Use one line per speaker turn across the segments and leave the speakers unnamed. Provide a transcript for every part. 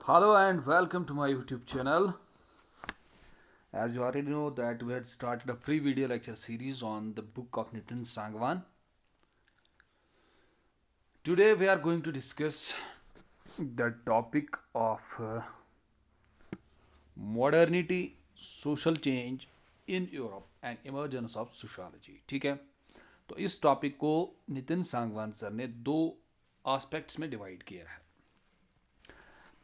Hello and welcome to my YouTube channel. As you already know that we had started a free video lecture series on the book of Nitin Sangwan. Today we are going to discuss the topic of modernity, social change in Europe and emergence of sociology. ठीक है, तो इस topic को Nitin Sangwan sir ने दो aspects में divide किया है।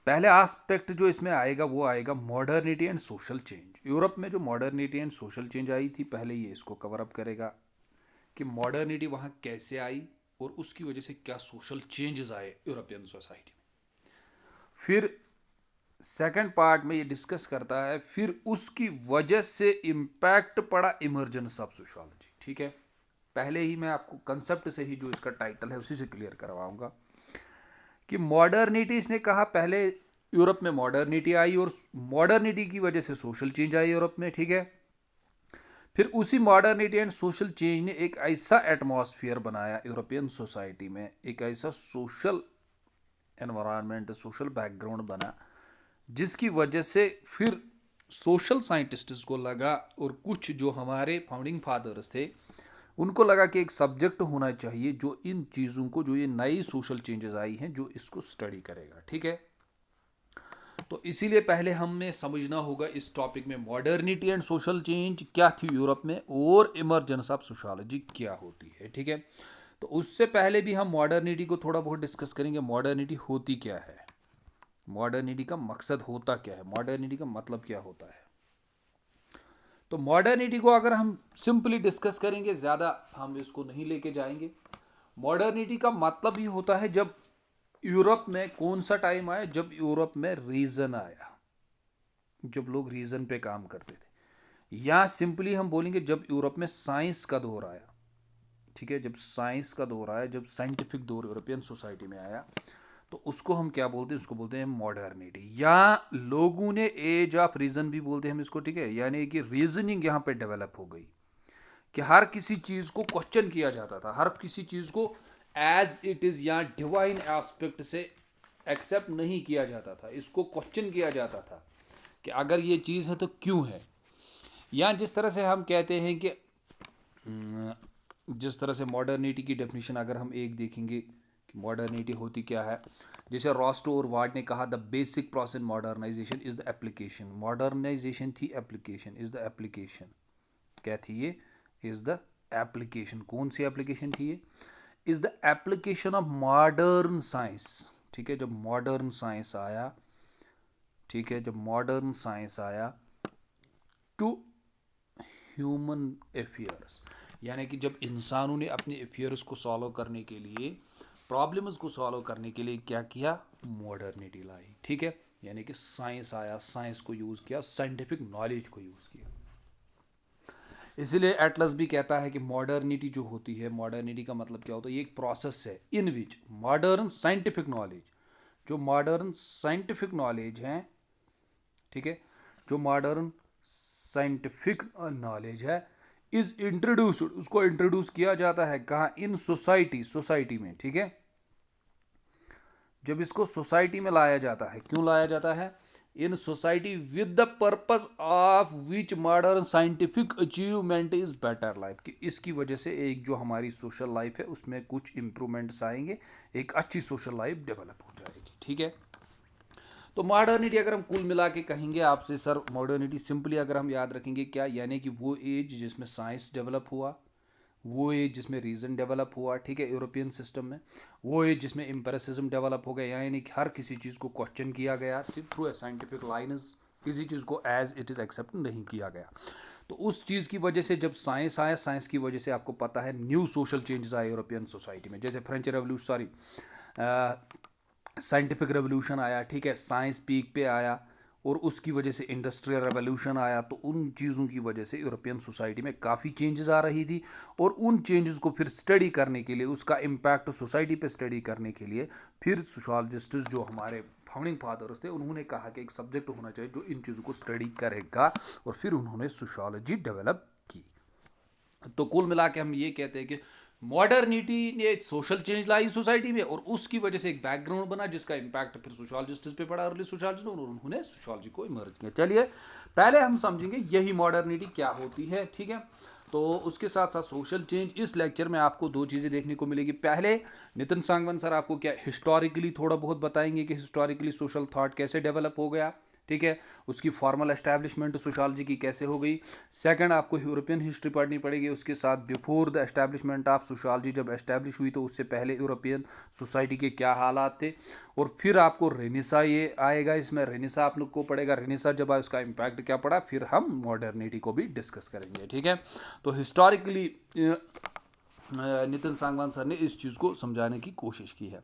पहले एस्पेक्ट जो इसमें आएगा वो आएगा modernity and social change. Europe में जो मॉडर्निटी एंड सोशल चेंज आई थी, पहले ये इसको कवर अप करेगा कि मॉडर्निटी वहाँ कैसे आई और उसकी वजह से क्या सोशल चेंजेस आए यूरोपियन सोसाइटी में। फिर सेकंड पार्ट में ये डिस्कस करता है फिर उसकी वजह से इम्पैक्ट पड़ा इमर्जेंस ऑफ सोशोलॉजी। ठीक है, पहले ही मैं आपको कंसेप्ट से ही जो इसका टाइटल है उसी से क्लियर करवाऊंगा कि मॉडर्निटी, इसने कहा पहले यूरोप में मॉडर्निटी आई और मॉडर्निटी की वजह से सोशल चेंज आई यूरोप में। ठीक है, फिर उसी मॉडर्निटी एंड सोशल चेंज ने एक ऐसा एटमॉस्फेयर बनाया यूरोपियन सोसाइटी में, एक ऐसा सोशल एनवायरनमेंट, सोशल बैकग्राउंड बना जिसकी वजह से फिर सोशल साइंटिस्ट्स को लगा और कुछ जो हमारे फाउंडिंग फादर्स थे उनको लगा कि एक सब्जेक्ट होना चाहिए जो इन चीज़ों को, जो ये नई सोशल चेंजेस आई हैं, जो इसको स्टडी करेगा। ठीक है, तो इसीलिए पहले हमें समझना होगा इस टॉपिक में मॉडर्निटी एंड सोशल चेंज क्या थी यूरोप में और इमर्जेंस ऑफ सोशोलॉजी क्या होती है। ठीक है, तो उससे पहले भी हम मॉडर्निटी को थोड़ा बहुत डिस्कस करेंगे। मॉडर्निटी होती क्या है, मॉडर्निटी का मकसद होता क्या है, मॉडर्निटी का मतलब क्या होता है। तो मॉडर्निटी को अगर हम सिंपली डिस्कस करेंगे, ज़्यादा हम इसको नहीं लेके जाएंगे। मॉडर्निटी का मतलब ही होता है जब यूरोप में कौन सा टाइम आया, जब यूरोप में रीजन आया, जब लोग रीजन पे काम करते थे, या सिंपली हम बोलेंगे जब यूरोप में साइंस का दौर आया। ठीक है, जब साइंस का दौर आया, जब साइंटिफिक दौर यूरोपियन सोसाइटी में आया, तो उसको हम क्या बोलते हैं, उसको बोलते हैं मॉडर्निटी, या लोगों ने एज ऑफ रीजन भी बोलते हैं हम इसको। ठीक है, यानी कि रीजनिंग यहाँ पे डेवलप हो गई कि हर किसी चीज़ को क्वेश्चन किया जाता था, हर किसी चीज़ को एज इट इज़ या डिवाइन एस्पेक्ट से एक्सेप्ट नहीं किया जाता था, इसको क्वेश्चन किया जाता था कि अगर ये चीज़ है तो क्यों है। या जिस तरह से हम कहते हैं कि जिस तरह से मॉडर्निटी की डेफिनेशन अगर हम एक देखेंगे कि मॉडर्निटी होती क्या है, जैसे रॉस्टो और वार्ड ने कहा the basic process modernisation is the application. Modernisation थी एप्लीकेशन, इज द एप्लीकेशन। क्या थी ये, इज द एप्लीकेशन। कौन सी एप्लीकेशन थी ये, is the application of modern science. ठीक है, जब मॉडर्न साइंस आया, ठीक है, जब मॉडर्न साइंस आया टू ह्यूमन अफेयर्स, यानी कि जब इंसानों ने अपने अफेयर्स को सॉल्व करने के लिए, प्रॉब्लम्स को सॉल्व करने के लिए क्या किया, मॉडर्निटी लाई। ठीक है, यानी कि साइंस आया, साइंस को यूज़ किया, साइंटिफिक नॉलेज को यूज़ किया। इसीलिए एटलस भी कहता है कि मॉडर्निटी जो होती है, मॉडर्निटी का मतलब क्या होता है, ये एक प्रोसेस है इन विच मॉडर्न साइंटिफिक नॉलेज, जो मॉडर्न साइंटिफिक नॉलेज है, ठीक है, जो मॉडर्न साइंटिफिक नॉलेज है इज इंट्रोड्यूस्ड, उसको इंट्रोड्यूस किया जाता है कहाँ, इन सोसाइटी, सोसाइटी में। ठीक है, जब इसको सोसाइटी में लाया जाता है, क्यों लाया जाता है, in society with the purpose of which modern scientific achievement is better life, कि इसकी वजह से एक जो हमारी सोशल लाइफ है उसमें कुछ इंप्रूवमेंट्स आएंगे, एक अच्छी सोशल लाइफ डेवलप हो जाएगी। ठीक है, तो मॉडर्निटी अगर हम कुल मिला के कहेंगे आपसे सर, मॉडर्निटी सिंपली अगर हम याद रखेंगे क्या, यानी कि वो एज जिसमें साइंस डेवलप हुआ, वो एज जिसमें रीजन डेवलप हुआ, ठीक है, यूरोपियन सिस्टम में, वो एज जिसमें एम्पेरिसिज्म डेवलप हो गया, यानी कि हर किसी चीज़ को क्वेश्चन किया गया सिर्फ थ्रू ए साइंटिफिक लाइन्स, किसी चीज़ को एज इट इज़ एक्सेप्ट नहीं किया गया। तो उस चीज़ की वजह से जब साइंस आया, साइंस की वजह से आपको पता है न्यू सोशल चेंजेस आए यूरोपियन सोसाइटी में, जैसे French revolution, sorry scientific revolution आया। ठीक है, साइंस पीक पे आया और उसकी वजह से इंडस्ट्रियल रेवोल्यूशन आया, तो उन चीज़ों की वजह से यूरोपियन सोसाइटी में काफ़ी चेंजेस आ रही थी, और उन चेंजेस को फिर स्टडी करने के लिए, उसका इम्पैक्ट सोसाइटी पे स्टडी करने के लिए फिर सोशोलॉजिस्ट जो हमारे फाउंडिंग फादर्स थे उन्होंने कहा कि एक सब्जेक्ट होना चाहिए जो इन चीज़ों को स्टडी करेगा, और फिर उन्होंने सोशोलॉजी डेवलप की। तो कुल मिला के हम ये कहते हैं कि मॉडर्निटी ने सोशल चेंज लाई सोसाइटी में, और उसकी वजह से एक बैकग्राउंड बना जिसका इम्पैक्ट फिर सोशोलॉजिस्ट पे पड़ा, अर्ली सोशोलॉजिस्ट, और उन्होंने सोशोलॉजी को इमर्ज किया। चलिए पहले हम समझेंगे यही मॉडर्निटी क्या होती है, ठीक है। तो उसके साथ साथ सोशल चेंज, इस लेक्चर में आपको दो चीज़ें देखने को मिलेगी। पहले नितिन सांगवान सर आपको क्या हिस्टोरिकली थोड़ा बहुत बताएंगे कि हिस्टोरिकली सोशल थॉट कैसे डेवलप हो गया, ठीक है, उसकी फॉर्मल एस्टैब्लिशमेंट सोशोलॉजी की कैसे हो गई। सेकंड आपको यूरोपियन हिस्ट्री पढ़नी पड़ेगी, उसके साथ before the establishment of sociology, जब एस्टैब्लिश हुई तो उससे पहले यूरोपियन सोसाइटी के क्या हालात थे। और फिर आपको रेनेसा ये आएगा, इसमें रेनेसा आप लोग को पड़ेगा, रेनेसा जब आया उसका इम्पैक्ट क्या पड़ा, फिर हम मॉडर्निटी को भी डिस्कस करेंगे, ठीक है। तो हिस्टोरिकली नितिन सांगवान सर ने इस चीज़ को समझाने की कोशिश की है।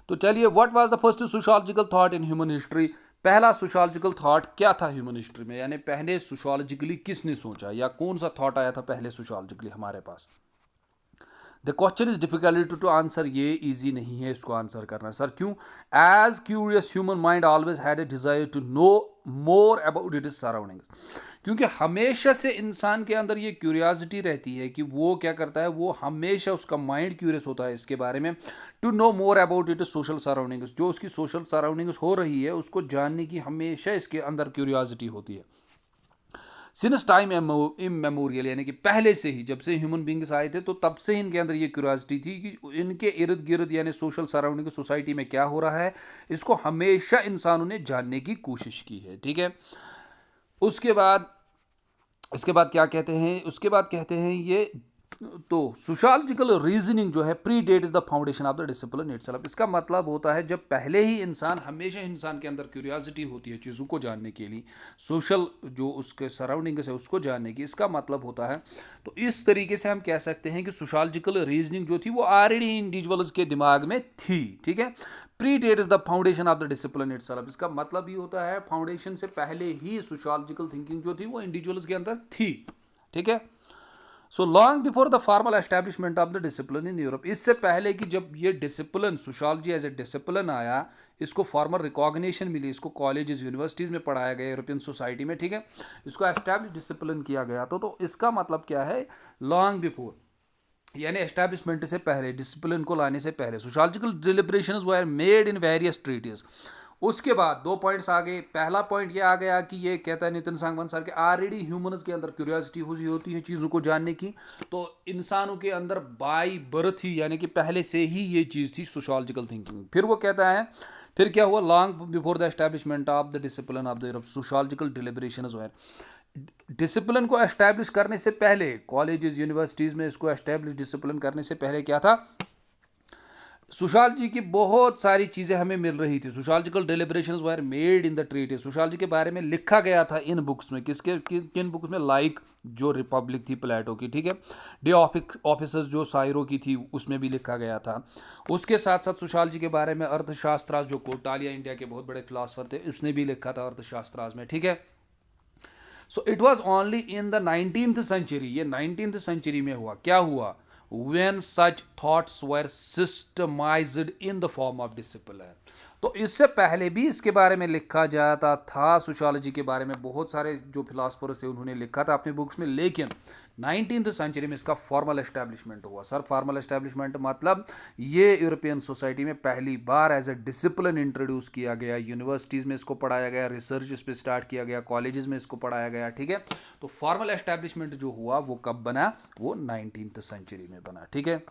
तो चलिए, what was the first sociological thought in human history, पहला सोशोलॉजिकल थॉट क्या था ह्यूमन हिस्ट्री में, यानी पहले सोशोलॉजिकली किसने सोचा, या कौन सा थॉट आया था पहले सोशोलॉजिकली हमारे पास। The question is difficult to answer, ये इजी नहीं है इसको आंसर करना। सर क्यों? As curious human mind always had a desire to know more about it is surroundings, क्योंकि हमेशा से इंसान के अंदर ये क्यूरियोसिटी रहती है कि वो क्या करता है, वो हमेशा उसका माइंड क्यूरियस होता है इसके बारे में, to know more about it social surroundings, जो उसकी सोशल सराउंडिंग्स हो रही है उसको जानने की हमेशा इसके अंदर क्यूरियोसिटी होती है। सिंस टाइम इमेमोरियल, यानी कि पहले से ही, जब से ह्यूमन बींग्स आए थे तो तब से ही इनके अंदर ये क्यूरियोसिटी थी कि इनके इर्द गिर्द यानी सोशल सराउंडिंग सोसाइटी में क्या हो रहा है, इसको हमेशा इंसानों ने जानने की कोशिश की है, ठीक है। उसके बाद इसके बाद क्या कहते हैं, उसके बाद कहते हैं ये, तो सोशोलॉजिकल रीजनिंग जो है predate is the foundation of the discipline itself, इसका मतलब होता है जब पहले ही इंसान, हमेशा इंसान के अंदर क्यूरियोसिटी होती है चीज़ों को जानने के लिए, सोशल जो उसके सराउंडिंग्स है उसको जानने की, इसका मतलब होता है। तो इस तरीके से हम कह सकते हैं कि सोशोलॉजिकल रीजनिंग जो थी वो ऑलरेडी इंडिविजुअल्स के दिमाग में थी, ठीक है। Predate is the foundation of the discipline itself, इसका मतलब ये होता है फाउंडेशन से पहले ही सोशोलॉजिकल थिंकिंग जो थी वो इंडिविजुअल्स के अंदर थी, ठीक है। So long before the formal establishment of the discipline in Europe, इससे पहले कि जब ये discipline sociology as a discipline आया, इसको फॉर्मल रिकॉग्निशन मिली, इसको कॉलेजेस यूनिवर्सिटीज़ में पढ़ाया गया यूरोपियन सोसाइटी में, ठीक है, इसको एस्टैब्लिश डिसिप्लिन किया गया। तो इसका मतलब क्या है, लॉन्ग बिफोर यानी एस्टैब्लिशमेंट से पहले, डिसिप्लिन को लाने से पहले, sociological deliberations were made in various treaties. उसके बाद दो पॉइंट्स आ गए। पहला पॉइंट ये आ गया कि ये कहता है नितिन सांगवान सर के ऑलरेडी ह्यूमन्स के अंदर क्यूरियोसिटी होती है चीज़ों को जानने की, तो इंसानों के अंदर बाय बर्थ ही यानी कि पहले से ही ये चीज़ थी सोशोलॉजिकल थिंकिंग। फिर वो कहता है, फिर क्या हुआ, long before the establishment of the discipline of the Europe, sociological deliberations were, discipline को एस्टैब्लिश करने से पहले, कॉलेजेस यूनिवर्सिटीज़ में इसको एस्टैब्लिश डिसिप्लिन करने से पहले क्या था, सोशोलॉजी की बहुत सारी चीज़ें हमें मिल रही थी। Sociological deliberations were made in the treaty, sociology के बारे में लिखा गया था इन बुक्स में, किन बुक्स में, लाइक जो रिपब्लिक थी प्लेटो की, ठीक है, डे ऑफिसर्स जो साइरो की थी उसमें भी लिखा गया था। उसके साथ साथ सोशोलॉजी के बारे में अर्थशास्त्रास जो कोटालिया इंडिया के बहुत बड़े फिलासफर थे उसने भी लिखा था अर्थशास्त्रास में, ठीक है। So it was only in the 19th century, ये 19th सेंचुरी में हुआ, क्या हुआ, when such thoughts were systemized in the form of discipline। तो इससे पहले भी इसके बारे में लिखा जाता था, सोशोलॉजी के बारे में बहुत सारे जो फिलासफर्स थे उन्होंने लिखा था अपने बुक्स में, लेकिन 19th सेंचुरी में इसका फॉर्मल एस्टैब्लिशमेंट हुआ। सर फॉर्मल एस्टैब्लिशमेंट मतलब ये यूरोपियन सोसाइटी में पहली बार एज ए डिसिप्लिन इंट्रोड्यूस किया गया, यूनिवर्सिटीज़ में इसको पढ़ाया गया, रिसर्च इस पर स्टार्ट किया गया, कॉलेजेस में इसको पढ़ाया गया, ठीक है। तो फॉर्मल एस्टैब्लिशमेंट जो हुआ वो कब बना, वो 19th सेंचुरी में बना, ठीक है।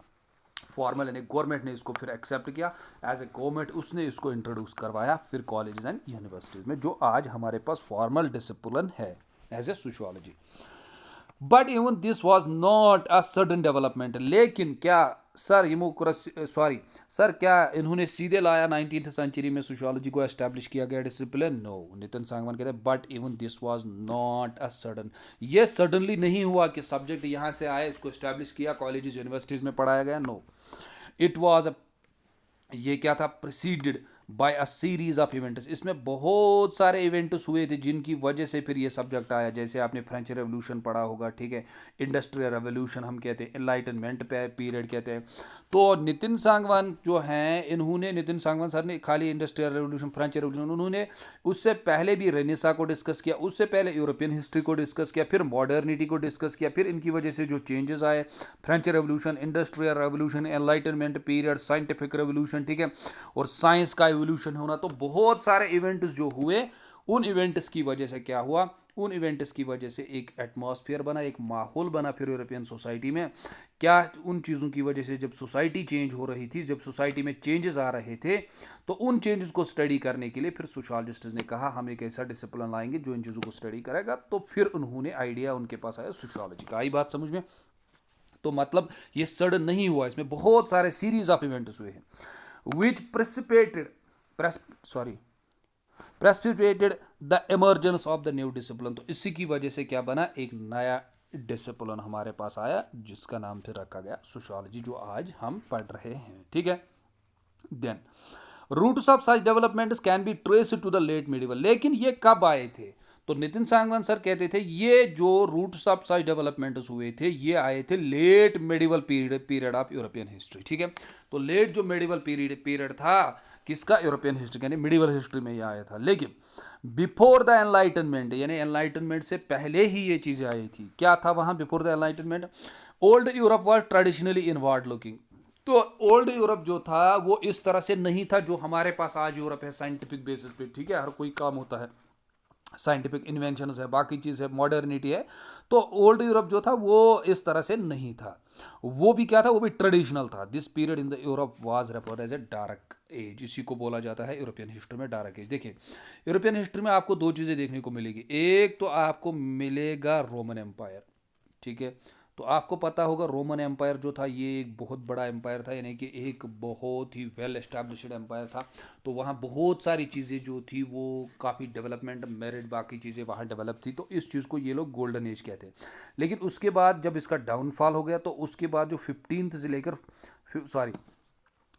फॉर्मल यानी गवर्नमेंट ने इसको फिर एक्सेप्ट किया एज ए गवर्नमेंट, उसने इसको इंट्रोड्यूस करवाया फिर कॉलेजेस एंड यूनिवर्सिटीज़ में, जो आज हमारे पास फॉर्मल डिसिप्लिन है as a sociology. But even this was not a sudden development, लेकिन क्या सर सॉरी सर क्या इन्होंने सीधे लाया 19th सेंचुरी में सोशियोलॉजी को एस्टैब्लिश किया गया डिसिप्लिन? नो, नितिन सांगवान कहते हैं but even this was not a sudden, ये सडनली नहीं हुआ कि सब्जेक्ट यहाँ से आए, इसको एस्टैब्लिश किया, कॉलेजेस यूनिवर्सिटीज़ में पढ़ाया गया, नो, इट वाज ये क्या था, preceded by a series of events, इसमें बहुत सारे इवेंट्स हुए थे जिनकी वजह से फिर ये सब्जेक्ट आया। जैसे आपने फ्रेंच रेवोल्यूशन पढ़ा होगा, ठीक है, इंडस्ट्रियल रेवोल्यूशन हम कहते हैं, एनलाइटनमेंट पे पीरियड कहते हैं, तो नितिन सांगवान जो हैं, इन्होंने, नितिन सांगवान सर ने खाली इंडस्ट्रियल रेवोल्यूशन, फ्रेंच रेवोल्यूशन, उन्होंने उससे पहले भी रेनेसा को डिस्कस किया, उससे पहले यूरोपियन हिस्ट्री को डिस्कस किया, फिर मॉडर्निटी को डिस्कस किया, फिर इनकी वजह से जो चेंजेस आए, French revolution, industrial revolution, enlightenment period, scientific revolution, ठीक है, और साइंस का एवोल्यूशन होना, तो बहुत सारे इवेंट्स जो हुए, उन इवेंट्स की वजह से क्या हुआ, उन इवेंट्स की वजह से एक एटमॉस्फेयर बना, एक माहौल बना फिर यूरोपियन सोसाइटी में। क्या उन चीज़ों की वजह से, जब सोसाइटी चेंज हो रही थी, जब सोसाइटी में चेंजेस आ रहे थे, तो उन चेंजेस को स्टडी करने के लिए फिर सोशलॉजिस्ट ने कहा हम एक ऐसा डिसिप्लिन लाएंगे जो इन चीज़ों को स्टडी करेगा। तो फिर उन्होंने आइडिया, उनके पास आया सोशोलॉजी का। आई बात समझ में? तो मतलब ये सडन नहीं हुआ, इसमें बहुत सारे सीरीज ऑफ इवेंट्स हुए हैं which precipitated precipitated the emergence of the new discipline. तो इसी की वजह से क्या बना, एक नया डिसिप्लिन हमारे पास आया, जिसका नाम फिर रखा गया सोशियोलॉजी, जो आज हम पढ़ रहे हैं, ठीक है। Then roots of such developments can be traced to the late medieval. लेकिन ये कब आए थे? तो नितिन सांगवान सर कहते थे ये जो रूट्स ऑफ सच डेवलपमेंट्स हुए थे, ये आए थे late medieval period of European history, ठीक है। तो लेट जो मिडिवल पीरियड था किसका, यूरोपियन हिस्ट्री, यानी मिडिवल हिस्ट्री में ये आया था। लेकिन बिफोर द एनलाइटनमेंट, यानी एनलाइटनमेंट से पहले ही ये चीजें आई थी। क्या था वहां before the enlightenment? Old Europe was traditionally inward looking. तो ओल्ड यूरोप जो था वो इस तरह से नहीं था जो हमारे पास आज यूरोप है, साइंटिफिक बेसिस पे, ठीक है, हर कोई काम होता है, साइंटिफिक इन्वेंशन है, बाकी चीज़ है, मॉडर्निटी है। तो ओल्ड यूरोप जो था वो इस तरह से नहीं था। वो भी क्या था, वो भी ट्रेडिशनल था। This period in the Europe was referred as a dark age. इसी को बोला जाता है यूरोपियन हिस्ट्री में डार्क एज। देखिए यूरोपियन हिस्ट्री में आपको दो चीज़ें देखने को मिलेगी। एक तो आपको मिलेगा रोमन एम्पायर, ठीक है। तो आपको पता होगा रोमन एम्पायर जो था ये एक बहुत बड़ा एम्पायर था, यानी कि एक बहुत ही वेल एस्टैब्लिश्ड एम्पायर था। तो वहाँ बहुत सारी चीज़ें जो थी वो काफ़ी डेवलपमेंट, मेरिट, बाकी चीज़ें वहाँ डेवलप थी। तो इस चीज़ को ये लोग गोल्डन एज कहते हैं। लेकिन उसके बाद जब इसका डाउनफॉल हो गया, तो उसके बाद जो 15th से लेकर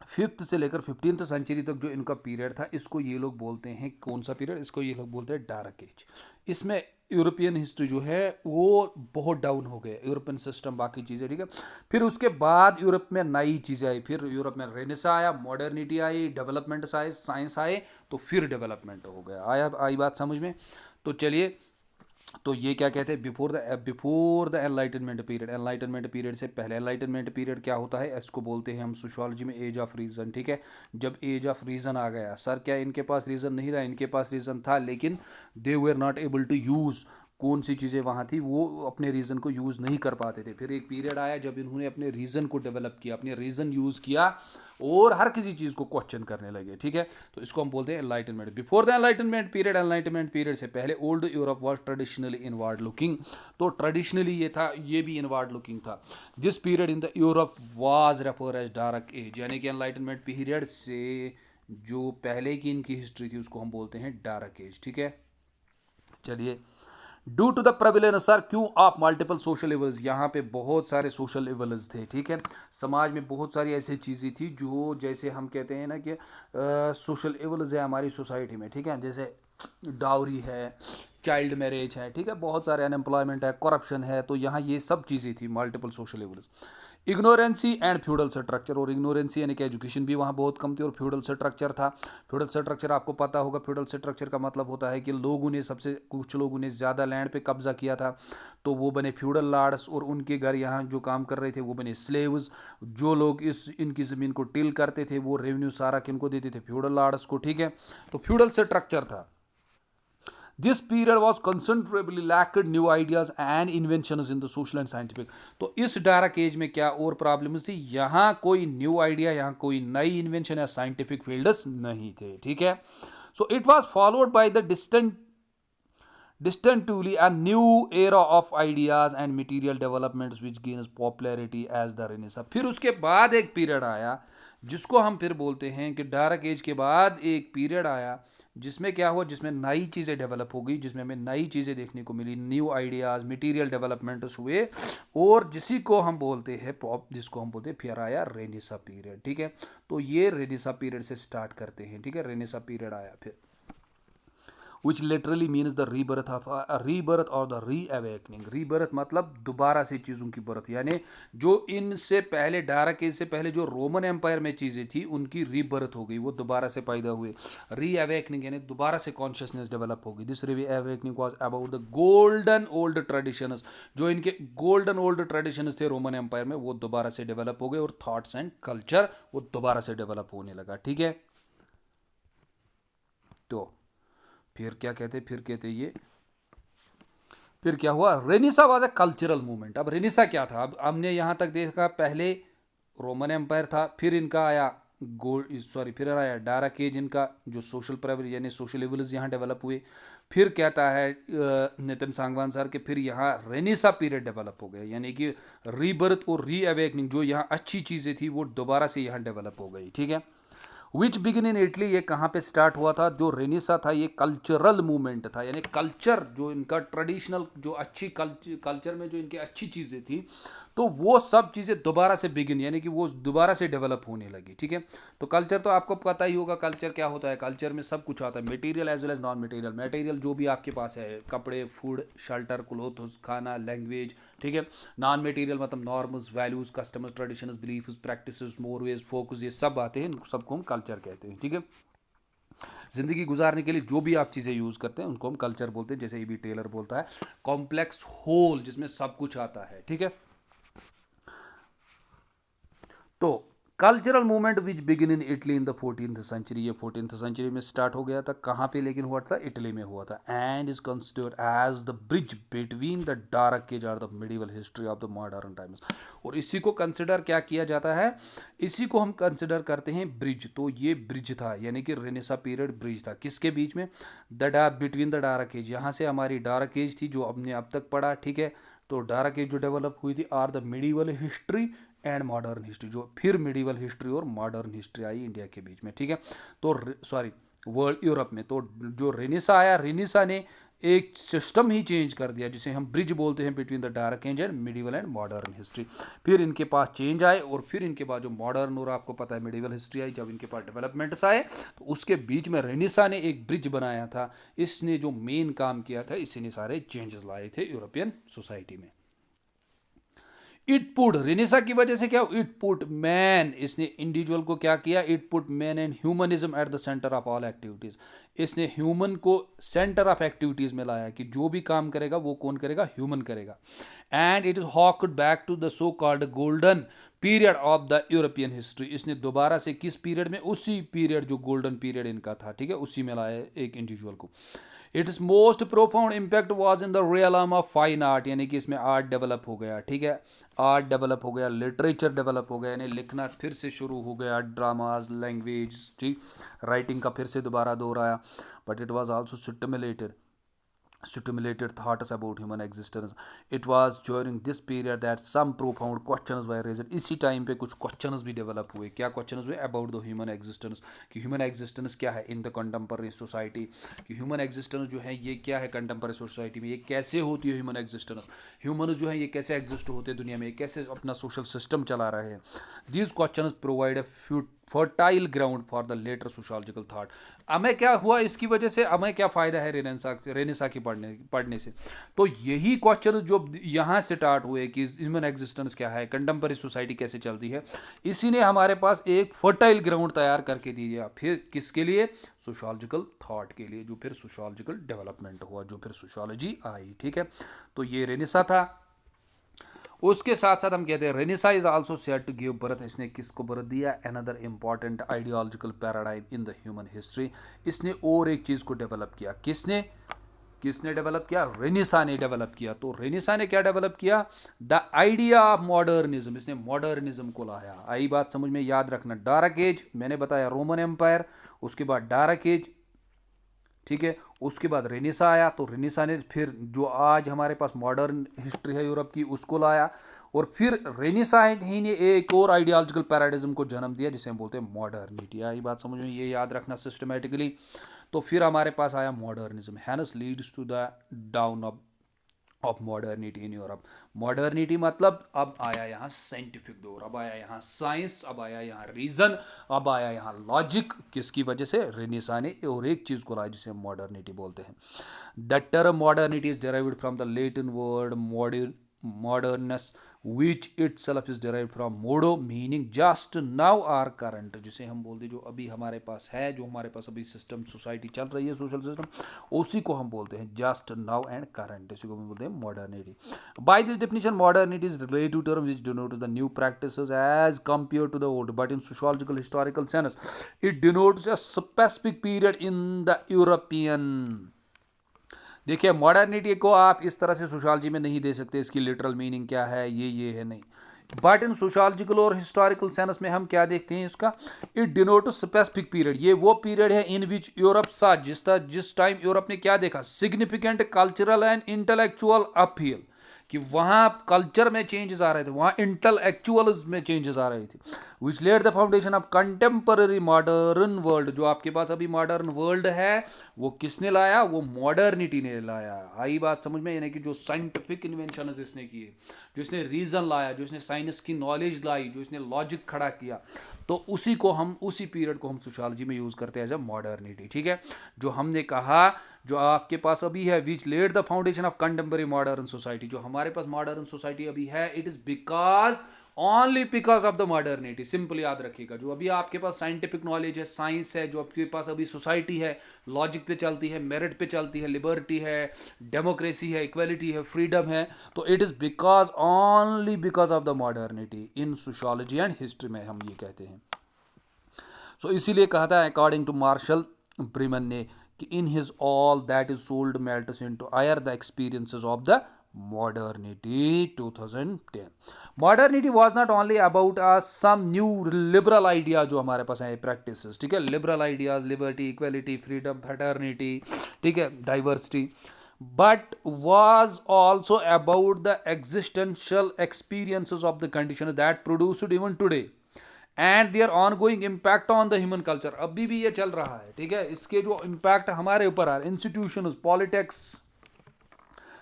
5th से लेकर 15th सेंचुरी तक जो इनका पीरियड था, इसको ये लोग बोलते हैं, कौन सा पीरियड, इसको ये लोग बोलते हैं डार्क एज। इसमें यूरोपियन हिस्ट्री जो है वो बहुत डाउन हो गया, यूरोपियन सिस्टम, बाकी चीज़ें, ठीक है। फिर उसके बाद यूरोप में नई चीज़ें आई, फिर यूरोप में रेनेसा आया, मॉडर्निटी आई, डेवलपमेंट्स आए, साइंस आए, तो फिर डेवलपमेंट हो गया। आई बात समझ में? तो चलिए, तो ये क्या कहते हैं, before the enlightenment period. Enlightenment period से पहले, एनलाइटनमेंट पीरियड क्या होता है, इसको बोलते हैं हम सोशियोलॉजी में एज ऑफ रीज़न, ठीक है। जब एज ऑफ रीज़न आ गया, सर क्या इनके पास रीज़न नहीं था? इनके पास रीज़न था, लेकिन they were not able to use, कौन सी चीज़ें वहाँ थी, वो अपने रीज़न को यूज़ नहीं कर पाते थे। फिर एक पीरियड आया जब इन्होंने अपने रीज़न को डेवलप किया, अपने रीज़न यूज़ किया और हर किसी चीज़ को क्वेश्चन करने लगे, ठीक है। तो इसको हम बोलते हैं enlightenment. Before the enlightenment period, enlightenment period से पहले old Europe was traditionally inward looking. तो ट्रेडिशनली ये था, ये भी इनवर्ड लुकिंग था। This period in the Europe was referred as dark age, यानी कि एनलाइटनमेंट पीरियड से जो पहले की इनकी हिस्ट्री थी उसको हम बोलते हैं डार्क एज, ठीक है। चलिए, ड्यू टू द प्रेविलेंस, सर क्यों, ऑफ मल्टीपल सोशल इवल्स, यहाँ पे बहुत सारे सोशल इवल्स थे, ठीक है। समाज में बहुत सारी ऐसी चीज़ें थी जो, जैसे हम कहते हैं ना कि सोशल इवल्स है हमारी सोसाइटी में, ठीक है। जैसे डाउरी है, चाइल्ड मैरिज है, ठीक है, बहुत सारे, अनएम्प्लॉयमेंट है, करप्शन है। तो यहाँ ये सब चीज़ें थी, multiple social evils. Ignorancy and feudal structure, और इग्नोरेंसी यानी कि एजुकेशन भी वहाँ बहुत कम थी, और फ्यूडल स्ट्रक्चर था। फ्यूडल स्ट्रक्चर आपको पता होगा, फ्यूडल स्ट्रक्चर का मतलब होता है कि लोगों ने, सबसे कुछ लोगों ने ज़्यादा लैंड पे कब्जा किया था, तो वो बने फ्यूडल लॉर्ड्स, और उनके घर यहाँ जो काम कर रहे थे वो बने स्लेव्स। जो लोग इनकी ज़मीन को टिल करते थे वो रेवेन्यू सारा किनको देते थे, फ्यूडल लॉर्ड्स को, ठीक है। तो फ्यूडल स्ट्रक्चर था। This period was considerably lacked new ideas and inventions in the social and scientific. तो इस डार्क एज में क्या और प्रॉब्लम्स थी, यहाँ कोई न्यू आइडिया, यहाँ कोई नई इन्वेंशन या साइंटिफिक फील्ड्स नहीं थे, ठीक है। So it was followed by the distinctly a new era of ideas and material developments which gains popularity as the Renaissance। फिर उसके बाद एक पीरियड आया जिसको हम फिर बोलते हैं कि डार्क एज के बाद एक पीरियड आया जिसमें क्या हुआ, जिसमें नई चीज़ें डेवलप हो गई, जिसमें हमें नई चीज़ें देखने को मिली, न्यू आइडियाज़, मटेरियल डेवलपमेंट्स हुए, और जिसी को हम बोलते हैं जिसको हम बोलते हैं फिर आया रेनेसा पीरियड, ठीक है। तो ये रेनेसा पीरियड से स्टार्ट करते हैं, ठीक है। रेनेसा पीरियड आया फिर विच literally means the rebirth of rebirth और द री अवेकनिंग। रीबर्थ मतलब दोबारा से चीज़ों की बर्थ, यानी जो इनसे पहले डार्क एज से पहले जो रोमन एम्पायर में चीज़ें थी उनकी रीबर्थ हो गई, वो दोबारा से पैदा हुए। री अवेकनिंग यानी दोबारा से कॉन्शियसनेस डेवलप होगी। दिस री awakening was about the golden old traditions, जो इनके गोल्डन ओल्ड ट्रेडिशंस थे रोमन एम्पायर में वो दोबारा से डेवलप हो गए, और थॉट्स एंड कल्चर वो दोबारा से डेवलप होने लगा। ठीक है, तो फिर क्या कहते, फिर कहते ये फिर क्या हुआ, रेनिसा वाज अ कल्चरल मूवमेंट। अब रेनिसा क्या था, अब हमने यहाँ तक देखा पहले रोमन एम्पायर था, फिर इनका आया फिर आया डार्क एज, इनका जो सोशल प्रेवल यानी सोशल लेवल्स यहाँ डेवलप हुए। फिर कहता है नितिन सांगवान सर के फिर यहाँ रेनिसा पीरियड डेवलप हो गया, यानी कि रीबर्थ और री अवेकनिंग, जो यहाँ अच्छी चीज़ें थी वो दोबारा से यहाँ डेवलप हो गई। ठीक है, विच बिगिन इन इटली, ये कहाँ पे स्टार्ट हुआ था, जो रेनिसा था ये कल्चरल मूवमेंट था, यानी कल्चर जो इनका ट्रेडिशनल जो अच्छी कल्चर में जो इनकी अच्छी चीज़ें थी तो वो सब चीज़ें दोबारा से बिगिन यानी कि वो दोबारा से डेवलप होने लगी। ठीक है, तो कल्चर तो आपको पता ही होगा कल्चर क्या होता है। कल्चर में सब कुछ आता है, material as well as non material. Material जो भी आपके पास है, कपड़े, फूड, शेल्टर, क्लोथ्स, खाना, लैंग्वेज। ठीक है, नॉन मटेरियल मतलब norms, values, customs, traditions, beliefs, practices, mores, focus, ये सब आते हैं, इन सबको हम कल्चर कहते हैं। ठीक है, जिंदगी गुजारने के लिए जो भी आप चीज़ें यूज़ करते हैं उनको हम कल्चर बोलते हैं। जैसे E.B. टेलर बोलता है कॉम्प्लेक्स होल जिसमें सब कुछ आता है। ठीक है, तो cultural movement which begin in Italy in the 14th century, ये 14th सेंचुरी में स्टार्ट हो गया था। कहाँ पे लेकिन हुआ था, इटली में हुआ था। And is considered as the bridge between the dark age और the medieval history of the modern times. और इसी को कंसिडर क्या किया जाता है, इसी को हम कंसिडर करते हैं ब्रिज। तो ये ब्रिज था, यानी कि रेनेसा पीरियड ब्रिज था किसके बीच में, बिटवीन द डार्क एज, यहाँ से हमारी डार्क एज थी जो हमने अब तक पढ़ा। ठीक है, तो डार्क एज जो डेवलप हुई थी are the medieval history and modern history, जो फिर मिडिवल हिस्ट्री और मॉडर्न हिस्ट्री आई इंडिया के बीच में। ठीक है, तो सॉरी वर्ल्ड यूरोप में। तो जो रेनिसा आया, रेनिसा ने एक सिस्टम ही चेंज कर दिया जिसे हम ब्रिज बोलते हैं between the dark age and medieval and modern history. फिर इनके पास चेंज आए और फिर इनके बाद जो मॉडर्न और आपको पता है मिडिवल हिस्ट्री आई, जब इनके पास डेवलपमेंट्स आए तो उसके बीच में रेनिसा ने एक ब्रिज बनाया था। इसने जो मेन काम किया था, इसी ने सारे चेंजेस लाए थे यूरोपियन सोसाइटी में। इट पुट, रेनेसा की वजह से क्या, इट पुट मैन, इसने इंडिविजुअल को क्या किया, it put man and humanism at the centre of all activities. इसने ह्यूमन को सेंटर ऑफ एक्टिविटीज में लाया कि जो भी काम करेगा वो कौन करेगा, ह्यूमन करेगा। And it is harked back to the so called golden period of the European history. इसने दोबारा से किस पीरियड में, उसी पीरियड जो गोल्डन पीरियड इनका था। ठीक है, उसी में लाया एक इंडिविजुअल को। It's most profound impact was in the realm of fine art, यानी कि इसमें आर्ट डेवलप हो गया। ठीक है, आर्ट डेवलप हो गया, लिटरेचर डेवलप हो गया, यानी लिखना फिर से शुरू हो गया, ड्रामाज, लैंग्वेज, ठीक, राइटिंग का फिर से दोबारा दौर आया। But it was also stimulated thoughts about human existence. It was during this period that some profound questions were raised. इसी टाइम पे कुछ क्वेश्चंस भी डेवलप हुए। क्या क्वेश्चंस हुए, अबाउट द ह्यूमन एग्जिस्टेंस, कि ह्यूमन एग्जिस्टेंस क्या है इन द कंटेम्पररी सोसाइटी, कि ह्यूमन एग्जिस्टेंस जो है ये क्या है कंटेम्पररी सोसाइटी में, ये कैसे होती है ह्यूमन एग्जिस्टेंस, ह्यूमन जो है ये कैसे एग्जिस्ट होते हैं दुनिया में, कैसे अपना सोशल सिस्टम चला रहे हैं। These questions provide a fertile ground for the later sociological thought. हमें क्या हुआ इसकी वजह से, हमें क्या फ़ायदा है रेनेसा की पढ़ने से, तो यही क्वेश्चन जो यहाँ से स्टार्ट हुए कि ह्यूमन एग्जिस्टेंस क्या है, कंटेम्पररी सोसाइटी कैसे चलती है, इसी ने हमारे पास एक फर्टाइल ग्राउंड तैयार करके दिया। फिर किसके लिए, सोशोलॉजिकल थॉट के लिए, जो फिर सोशोलॉजिकल डेवलपमेंट हुआ, जो फिर सोशोलॉजी आई। ठीक है, तो ये रेनेसा था। उसके साथ साथ हम कहते हैं renaissance is also said to give birth, इसने किसको बर्थ दिया, another important ideological paradigm in the human history. इसने और एक चीज़ को डेवलप किया, किसने डेवलप किया, रेनेसा ने डेवलप किया। तो रेनेसा ने क्या डेवलप किया, द आइडिया ऑफ मॉडर्निज्म, इसने मॉडर्निज्म को लाया। आई बात समझ में, याद रखना, डार्क एज मैंने बताया रोमन एम्पायर, उसके बाद डार्क एज, ठीक है, उसके बाद रेनेसा आया। तो रेनेसा ने फिर जो आज हमारे पास मॉडर्न हिस्ट्री है यूरोप की उसको लाया, और फिर रेनेसा ही ने एक और आइडियोलॉजिकल पैराडिज्म को जन्म दिया जिसे हम बोलते हैं मॉडर्निटी। आई बात समझ में, ये याद रखना सिस्टमेटिकली। तो फिर हमारे पास आया modernism, hence leads to the dawn of of modernity in Europe. Modernity मतलब अब आया यहाँ साइंटिफिक दौर, अब आया यहाँ साइंस, अब आया यहाँ रीजन, अब आया यहाँ लॉजिक। किसकी वजह से? रेनेसां ने और एक चीज को लाया जिसे हम मॉडर्निटी बोलते हैं। The term modernity is derived from the Latin word modernus which itself is derived from modo meaning just now or current, जिसे हम बोलते जो अभी हमारे पास है, जो हमारे पास अभी सिस्टम सोसाइटी चल रही है, सोशल सिस्टम, उसी को हम बोलते हैं जस्ट नाउ एंड करंट, इसी को हम बोलते हैं modernity. By this definition modernity is relative term which denotes the new practices as compared to the old, but in sociological historical sense it denotes a specific period in the European। देखिए modernity को आप इस तरह से sociology में नहीं दे सकते, इसकी लिटरल मीनिंग क्या है ये है नहीं, बट इन सोशोलॉजिकल और हिस्टोरिकल सेंस में हम क्या देखते हैं इसका, इट डिनोट स्पेसिफिक पीरियड, ये वो पीरियड है इन विच यूरोप सा, जिस टाइम यूरोप ने क्या देखा, significant cultural and intellectual appeal, कि वहां कल्चर में चेंजेस आ रहे थे, वहां इंटेलेक्चुअल्स में चेंजेस आ रहे थे, विच lead the foundation of contemporary modern world. जो आपके पास अभी मॉडर्न वर्ल्ड है वो किसने लाया, वो मॉडर्निटी ने लाया। आई बात समझ में, यानी कि जो साइंटिफिक इन्वेंशन इसने किए, जो इसने रीजन लाया, जो इसने साइंस की नॉलेज लाई, जो इसने लॉजिक खड़ा किया, तो उसी पीरियड को हम सोशियोलॉजी में यूज करते हैं एज ए मॉडर्निटी। ठीक है, जो हमने कहा जो आपके पास अभी है, विच lead the foundation of contemporary modern society, जो हमारे पास मॉडर्न सोसाइटी अभी है, it is because only because of the modernity. Simple याद रखिएगा, जो अभी आपके पास साइंटिफिक नॉलेज है, साइंस है, जो आपके पास अभी सोसाइटी है, लॉजिक पे चलती है, मेरिट पे चलती है, लिबर्टी है, डेमोक्रेसी है, इक्वलिटी है, फ्रीडम है, तो it is because only because of the modernity in sociology and history में हम ये कहते हैं। सो इसीलिए कहा था अकॉर्डिंग टू मार्शल ब्रीमन ने कि in his all that is solid melts into air the experiences of the modernity 2010। Modernity was not only about some new liberal idea जो हमारे पास है प्रैक्टिसेस, ठीक है, liberal ideas, liberty, equality, freedom, fraternity, ठीक है, diversity, but was also about the existential experiences of the conditions that produced even today and their ongoing impact on the human culture। अभी भी ये चल रहा है, ठीक है, इसके जो इम्पैक्ट हमारे ऊपर आ रहे, institutions, politics,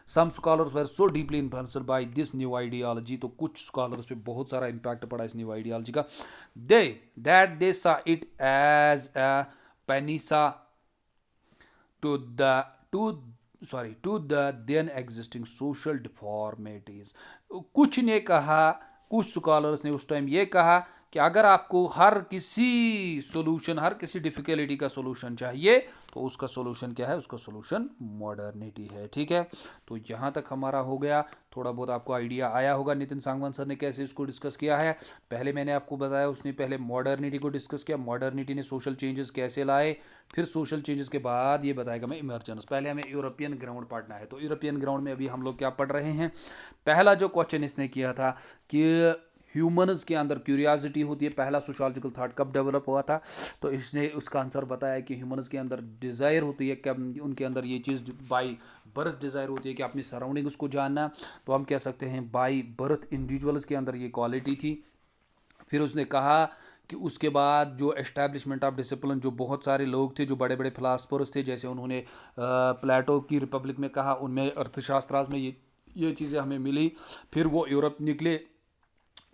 some scholars were so deeply influenced by this new ideology, तो कुछ स्कॉलर्स पे बहुत सारा इम्पैक्ट पड़ा इस न्यू आइडियोलॉजी का, they saw it as a panacea to the then existing social deformities। कुछ ने कहा, कुछ स्कॉलर्स ने उस टाइम ये कहा कि अगर आपको हर किसी डिफिकल्टी का सोल्यूशन चाहिए तो उसका सोल्यूशन क्या है, उसका सोल्यूशन मॉडर्निटी है। ठीक है, तो यहाँ तक हमारा हो गया, थोड़ा बहुत आपको आइडिया आया होगा नितिन सांगवान सर ने कैसे इसको डिस्कस किया है। पहले मैंने आपको बताया, उसने पहले मॉडर्निटी को डिस्कस किया, मॉडर्निटी ने सोशल चेंजेस कैसे लाए, फिर सोशल चेंजेस के बाद ये बताएगा मैं इमर्जेंस। पहले हमें यूरोपियन ग्राउंड पढ़ना है, तो यूरोपियन ग्राउंड में अभी हम लोग क्या पढ़ रहे हैं, पहला जो क्वेश्चन इसने किया था कि ह्यूमन्स के अंदर क्यूरियासिटी होती है, पहला सोशोलॉजिकल थॉट कब डेवलप हुआ था, तो इसने उसका आंसर बताया कि ह्यूमन्स के अंदर डिज़ायर होती है, कब उनके अंदर ये चीज़ बाई बर्थ डिज़ायर होती है कि अपनी सराउंडिंग्स को जानना, तो हम कह सकते हैं बाई बर्थ इंडिविजुअल्स के अंदर ये क्वालिटी थी। फिर उसने कहा कि उसके बाद जो एस्टैब्लिशमेंट ऑफ डिसिप्लिन, जो बहुत सारे लोग थे, जो बड़े बड़े फिलासफर्स थे, जैसे उन्होंने प्लेटो की रिपब्लिक में कहा, उनमें अर्थशास्त्रास में ये चीज़ें हमें मिली। फिर वो यूरोप निकले,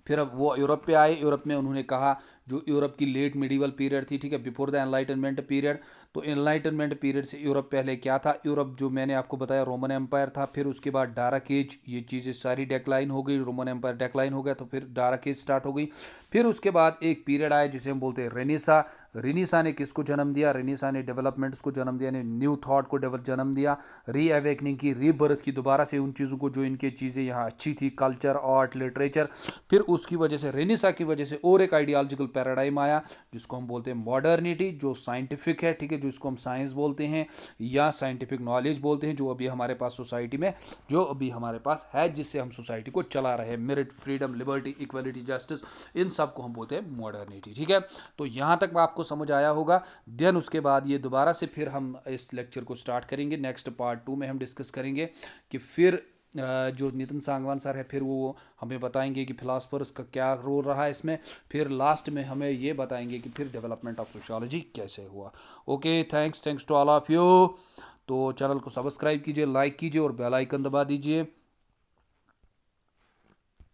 फिर अब वो यूरोप पे आए, यूरोप में उन्होंने कहा जो यूरोप की लेट मिडिवल पीरियड थी, ठीक है, बिफोर द एनलाइटनमेंट पीरियड, तो एनलाइटनमेंट पीरियड से यूरोप पहले क्या था, यूरोप जो मैंने आपको बताया रोमन एम्पायर था, फिर उसके बाद डार्क एज, ये चीज़ें सारी डेक्लाइन हो गई, रोमन एम्पायर डेक्लाइन हो गया, तो फिर डार्क एज स्टार्ट हो गई। फिर उसके बाद एक पीरियड आया जिसे हम बोलते हैं रेनेसा। रेनेसा ने किसको जन्म दिया, रेनेसा ने डेवलपमेंट्स को जन्म दिया, ने न्यू थॉट को जन्म दिया, री अवेकनिंग की, रीबर्थ की, दोबारा से उन चीज़ों को जो इनकी चीज़ें यहाँ अच्छी थी, कल्चर, आर्ट, लिटरेचर। फिर उसकी वजह से, रेनेसा की वजह से और एक आइडियोलॉजिकल पैराडाइम आया जिसको हम बोलते हैं मॉडर्निटी, जो साइंटिफिक है, ठीक है, जिसको हम साइंस बोलते हैं या साइंटिफिक नॉलेज बोलते हैं, जो अभी हमारे पास सोसाइटी में, जो अभी हमारे पास है, जिससे हम सोसाइटी को चला रहे हैं, merit, freedom, liberty, equality, justice, इन सब को हम बोलते हैं मॉडर्निटी। ठीक है, तो यहाँ तक आपको समझ आया होगा। देन उसके बाद ये दोबारा से फिर हम इस लेक्चर को स्टार्ट करेंगे, नेक्स्ट पार्ट 2 में हम डिस्कस करेंगे कि फिर जो नितिन सांगवान सर है, फिर वो हमें बताएंगे कि फिलासफर्स का क्या रोल रहा है इसमें, फिर लास्ट में हमें ये बताएंगे कि फिर डेवलपमेंट ऑफ सोशियोलॉजी कैसे हुआ। Okay, thanks to all of you. तो चैनल को सब्सक्राइब कीजिए, लाइक कीजिए और बेल आइकन दबा दीजिए।